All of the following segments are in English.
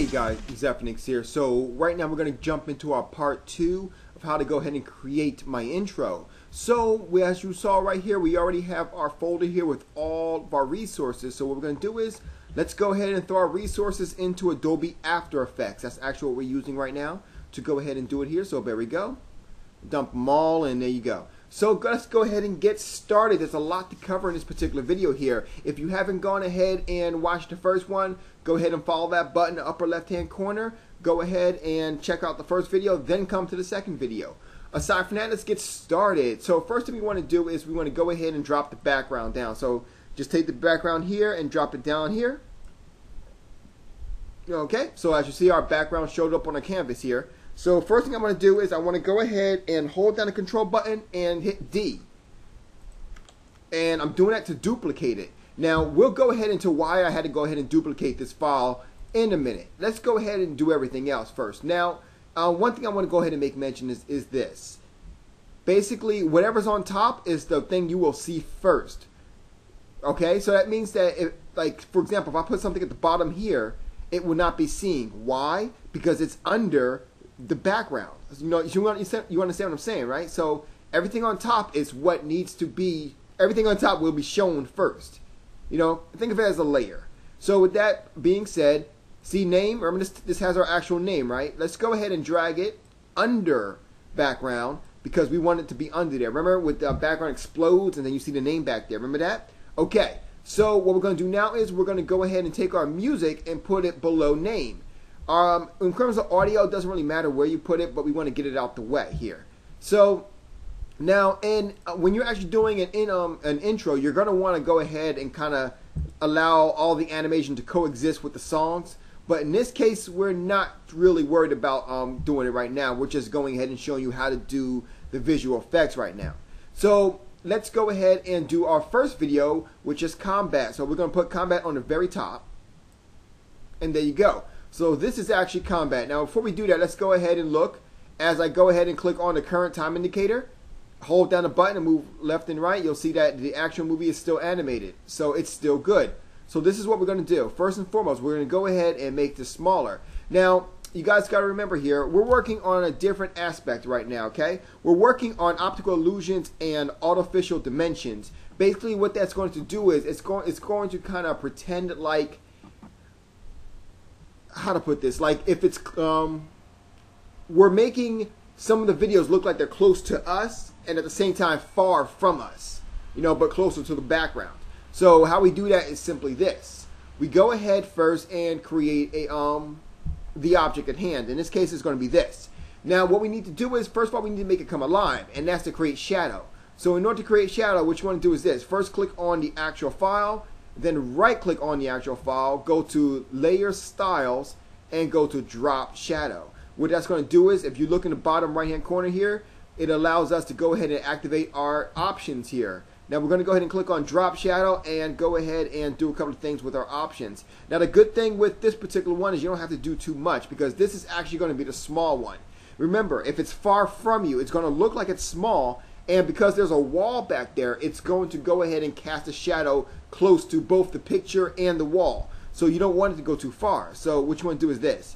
Hey guys, Zephyrnix here. So right now we're going to jump into our part 2 of how to go ahead and create my intro. So as you saw right here, we already have our folder here with all of our resources. So what we're going to do is let's go ahead and throw our resources into Adobe After Effects. That's actually what we're using right now to go ahead and do it here. So there we go. Dump them all, and there you go. So let's go ahead and get started. There's a lot to cover in this particular video here. If you haven't gone ahead and watched the first one, go ahead and follow that button in the upper left hand corner. Go ahead and check out the first video, then come to the second video. Aside from that, let's get started. So first thing we want to do is we want to go ahead and drop the background down. So just take the background here and drop it down here. Okay, so as you see, our background showed up on the canvas here. So first thing I'm going to do is I want to go ahead and hold down the control button and hit D. And I'm doing that to duplicate it. Now we'll go ahead into why I had to go ahead and duplicate this file in a minute. Let's go ahead and do everything else first. Now one thing I want to go ahead and make mention is this. Basically whatever's on top is the thing you will see first. Okay, so that means that if, like for example, if I put something at the bottom here, it will not be seen. Why? Because it's under the background. You understand what I'm saying, right? So everything on top is what needs to be, everything on top will be shown first. You know, think of it as a layer. So with that being said, see name, remember this has our actual name, right? Let's go ahead and drag it under background because we want it to be under there. Remember with the background explodes and then you see the name back there. Remember that? Okay, so what we're going to do now is we're going to go ahead and take our music and put it below name. In terms of audio, it doesn't really matter where you put it, but we want to get it out the way here. So now, when you're actually doing an intro, you're going to want to go ahead and kind of allow all the animation to coexist with the songs. But in this case, we're not really worried about doing it right now. We're just going ahead and showing you how to do the visual effects right now. So let's go ahead and do our first video, which is combat. So we're going to put combat on the very top. And there you go. So this is actually combat. Now before we do that, let's go ahead and look. As I go ahead and click on the current time indicator, hold down the button and move left and right, you'll see that the actual movie is still animated. So it's still good. So this is what we're going to do. First and foremost, we're going to go ahead and make this smaller. Now, you guys got to remember here, we're working on a different aspect right now, okay? We're working on optical illusions and artificial dimensions. Basically what that's going to do is it's going to kind of pretend like, how to put this, like if it's we're making some of the videos look like they're close to us and at the same time far from us, you know, but closer to the background. So how we do that is simply this. We go ahead first and create a the object at hand. In this case it's going to be this. Now what we need to do is, first of all, we need to make it come alive, and that's to create shadow. So in order to create shadow, what you want to do is this. First click on the actual file, then right click on the actual file, go to layer styles and go to drop shadow. What that's going to do is, if you look in the bottom right hand corner here, it allows us to go ahead and activate our options here. Now we're going to go ahead and click on drop shadow and go ahead and do a couple of things with our options. Now the good thing with this particular one is you don't have to do too much because this is actually going to be the small one. Remember, if it's far from you, it's going to look like it's small, and because there's a wall back there, it's going to go ahead and cast a shadow close to both the picture and the wall. So you don't want it to go too far. So what you want to do is this.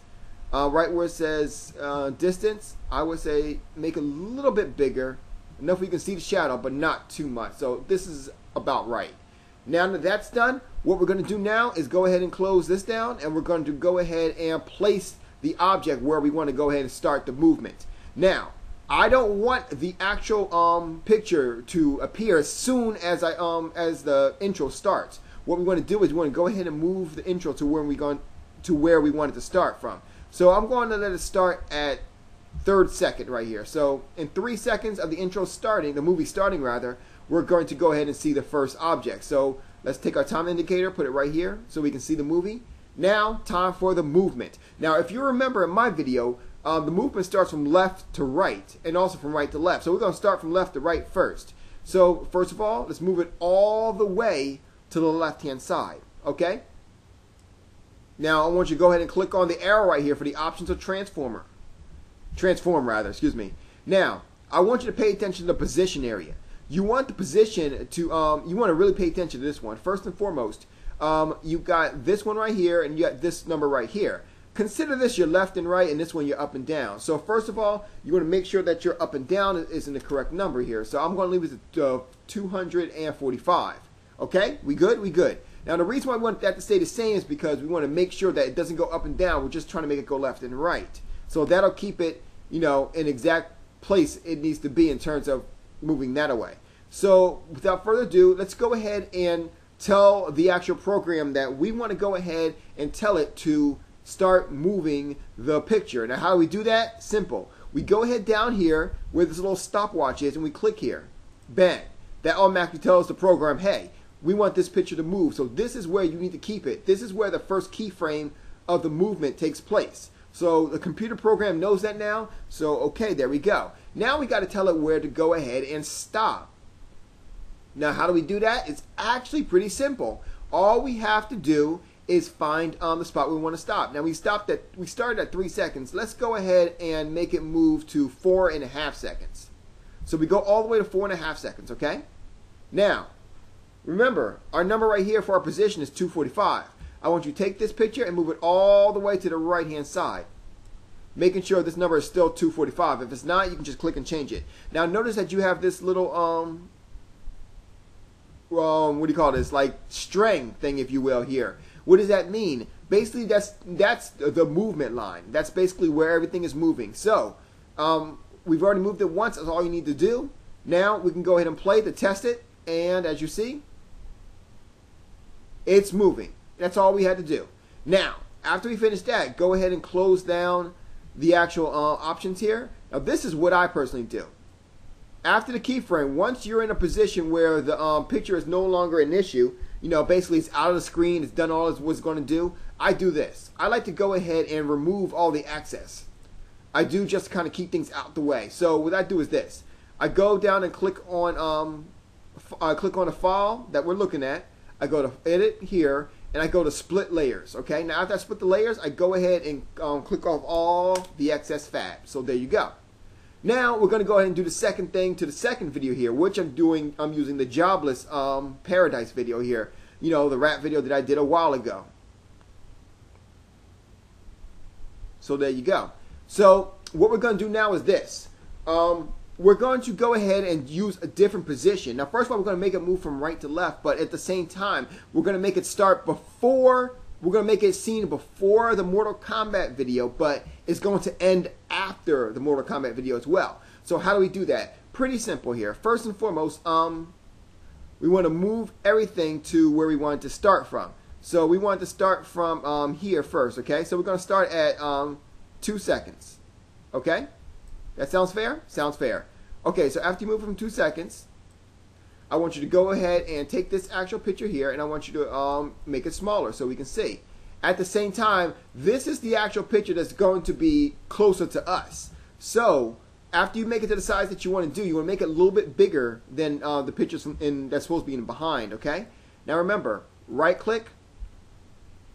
Right where it says distance, I would say make it a little bit bigger. Enough where you can see the shadow, but not too much. So this is about right. Now that that's done, what we're going to do now is go ahead and close this down, and we're going to go ahead and place the object where we want to go ahead and start the movement. Now, I don't want the actual picture to appear as soon as as the intro starts. What we want to do is we want to go ahead and move the intro to where we want it to start from. So I'm going to let it start at 3rd second right here. So in 3 seconds of the intro starting, the movie starting rather, we're going to go ahead and see the first object. So let's take our time indicator, put it right here so we can see the movie. Now, time for the movement. Now, if you remember in my video, the movement starts from left to right and also from right to left. So we're going to start from left to right first. So first of all, let's move it all the way to the left-hand side. Okay? Now, I want you to go ahead and click on the arrow right here for the options of transform rather, excuse me. Now, I want you to pay attention to the position area. You want the position to, you want to really pay attention to this one. First and foremost, you've got this one right here and you got this number right here. consider this your left and right, and this one your up and down. So first of all, you want to make sure that your up and down is in the correct number here. So I'm going to leave it at 245. Okay, we good? We good. Now the reason why we want that to stay the same is because we want to make sure that it doesn't go up and down. We're just trying to make it go left and right. So that'll keep it, you know, in exact place it needs to be in terms of moving that away. So without further ado, let's go ahead and tell the actual program that we want to go ahead and tell it to start moving the picture. Now how do we do that? Simple. We go ahead down here where this little stopwatch is and we click here. Bang. That automatically tells the program, hey, we want this picture to move. So this is where you need to keep it. This is where the first keyframe of the movement takes place. So the computer program knows that now. So okay, there we go. Now we got to tell it where to go ahead and stop. Now how do we do that? It's actually pretty simple. All we have to do is find the spot we want to stop. Now we started at 3 seconds. Let's go ahead and make it move to 4.5 seconds. So we go all the way to 4.5 seconds, okay? Now, remember, our number right here for our position is 245. I want you to take this picture and move it all the way to the right-hand side, making sure this number is still 245. If it's not, you can just click and change it. Now notice that you have this little what do you call this, like string thing, if you will, here. What does that mean? Basically that's the movement line. That's basically where everything is moving. So we've already moved it once. That's all you need to do. Now we can go ahead and play to test it, and as you see, it's moving. That's all we had to do. Now after we finish that, go ahead and close down the actual options here. Now this is what I personally do. After the keyframe, once you're in a position where the picture is no longer an issue, you know, basically it's out of the screen, it's done all it was going to do, I do this. I like to go ahead and remove all the excess. I do just to kind of keep things out the way. So what I do is this. I go down and click on a file that we're looking at. I go to edit here, and I go to split layers. Okay, now after I split the layers, I go ahead and click off all the excess fab. So there you go. Now we're going to go ahead and do the second thing to the second video here, which I'm using the jobless paradise video here. You know, the rap video that I did a while ago. So there you go. So what we're going to do now is this. We're going to go ahead and use a different position. Now first of all, we're going to make it move from right to left, but at the same time, we're going to make it start before, we're going to make it seen before the Mortal Kombat video, but it's going to end after the Mortal Kombat video as well. So how do we do that? Pretty simple here. First and foremost, we want to move everything to where we want it to start from. So we want to start from here first, okay? So we're going to start at 2 seconds, okay? That sounds fair? Sounds fair. Okay, so after you move from 2 seconds, I want you to go ahead and take this actual picture here, and I want you to make it smaller so we can see. At the same time, this is the actual picture that's going to be closer to us. So after you make it to the size that you want to do, you want to make it a little bit bigger than the pictures that's supposed to be in behind, okay? Now remember, right click,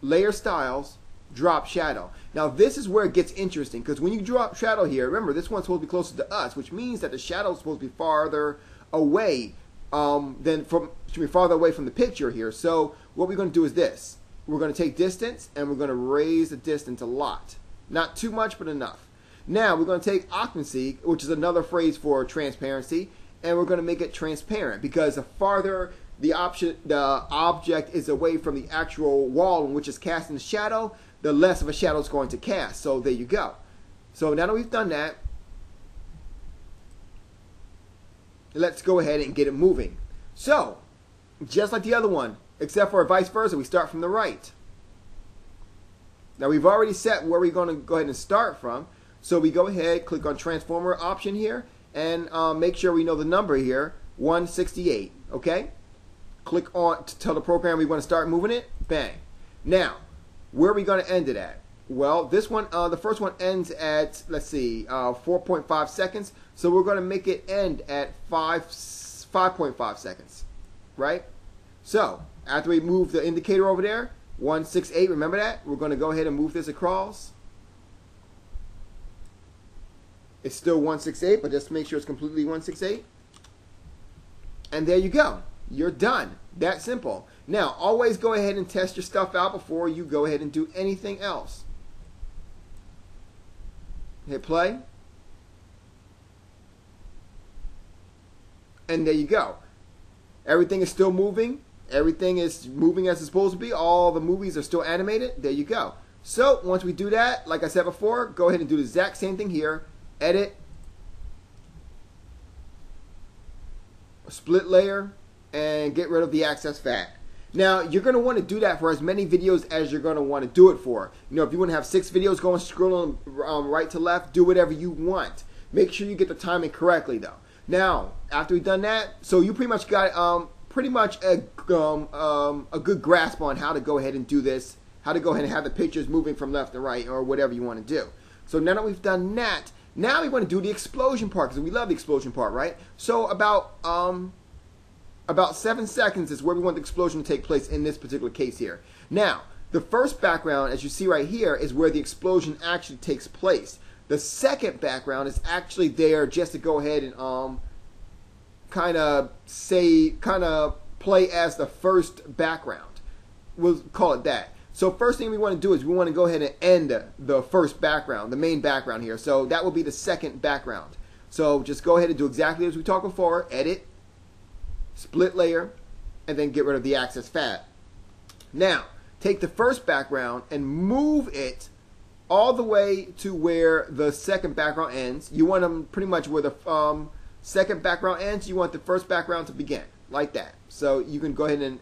layer styles, drop shadow. Now this is where it gets interesting, because when you drop shadow here, remember this one's supposed to be closer to us, which means that the shadow is supposed to be farther away should be farther away from the picture here. So what we're going to do is this. We're going to take distance and we're going to raise the distance a lot. Not too much, but enough. Now we're going to take occupancy, which is another phrase for transparency, and we're going to make it transparent, because the farther the object is away from the actual wall in which is casting the shadow, the less of a shadow it's going to cast. So there you go. So now that we've done that, let's go ahead and get it moving. So, just like the other one, except for vice versa, we start from the right. Now we've already set where we're going to go ahead and start from. So we go ahead, click on transformer option here, and make sure we know the number here, 168, okay? Click on to tell the program we want to start moving it, bang. Now, where are we going to end it at? Well, this one, the first one ends at, let's see, 4.5 seconds. So we're going to make it end at 5.5 seconds, right? So after we move the indicator over there, 168, remember that? We're going to go ahead and move this across. It's still 168, but just make sure it's completely 168. And there you go. You're done. That simple. Now, always go ahead and test your stuff out before you go ahead and do anything else. Hit play. And there you go. Everything is still moving. Everything is moving as it's supposed to be. All the movies are still animated. There you go. So once we do that, like I said before, go ahead and do the exact same thing here. Edit. Split layer. And get rid of the excess fat. Now, you're going to want to do that for as many videos as you're going to want to do it for. You know, if you want to have 6 videos going scrolling right to left, do whatever you want. Make sure you get the timing correctly, though. Now, after we've done that, so you pretty much got pretty much a good grasp on how to go ahead and do this, how to go ahead and have the pictures moving from left to right or whatever you want to do. So now that we've done that, now we want to do the explosion part because we love the explosion part, right? So about 7 seconds is where we want the explosion to take place in this particular case here. Now, the first background, as you see right here, is where the explosion actually takes place. The second background is actually there just to go ahead and kind of play as the first background. We'll call it that. So first thing we want to do is we want to go ahead and end the first background, the main background here. So that will be the second background. So just go ahead and do exactly as we talked before. Edit, split layer, and then get rid of the excess fat. Now, take the first background and move it all the way to where the second background ends. You want them pretty much where the second background ends, you want the first background to begin, like that. So you can go ahead and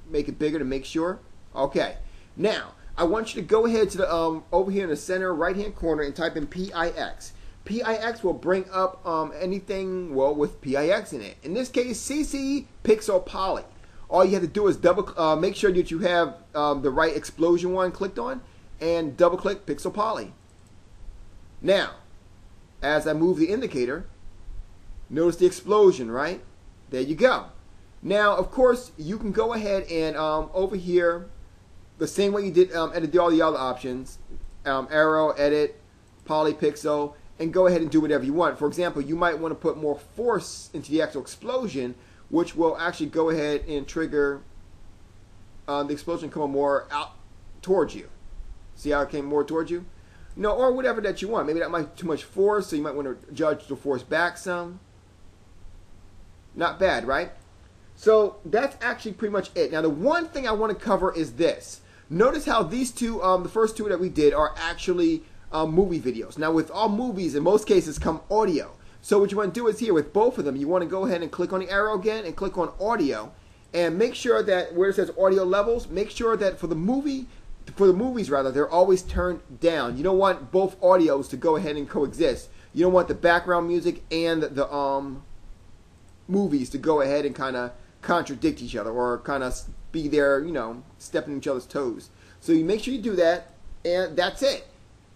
make it bigger to make sure. Okay. Now, I want you to go ahead to the over here in the center right-hand corner and type in PIX. PIX will bring up anything, well, with PIX in it. In this case, CC Pixel Poly. All you have to do is make sure that you have the right explosion one clicked on, and double-click Pixel Poly. Now, as I move the indicator, notice the explosion, right? There you go. Now, of course, you can go ahead and over here, the same way you did edit all the other options, arrow, edit, poly, pixel, and go ahead and do whatever you want. For example, you might want to put more force into the actual explosion, which will actually go ahead and trigger the explosion coming more out towards you. See how it came more towards you? You know, or whatever that you want. Maybe that might be too much force, so you might want to judge the force back some. Not bad, right? So that's actually pretty much it. Now, the one thing I want to cover is this. Notice how these two, the first two that we did, are actually movie videos. Now, with all movies, in most cases, come audio. So what you want to do is here, with both of them, you want to go ahead and click on the arrow again and click on audio. And make sure that where it says audio levels, make sure that for the movies, they're always turned down. You don't want both audios to go ahead and coexist. You don't want the background music and the movies to go ahead and kind of contradict each other or kind of be there, you know, stepping each other's toes. So you make sure you do that, and that's it.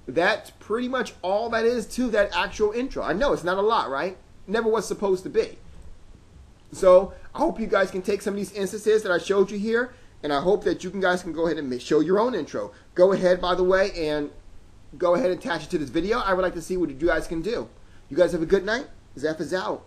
That's pretty much all that is to that actual intro. I know it's not a lot, right? Never was supposed to be. So I hope you guys can take some of these instances that I showed you here, and I hope that you guys can go ahead and show your own intro. Go ahead, by the way, and go ahead and attach it to this video. I would like to see what you guys can do. You guys have a good night. Zeph is out.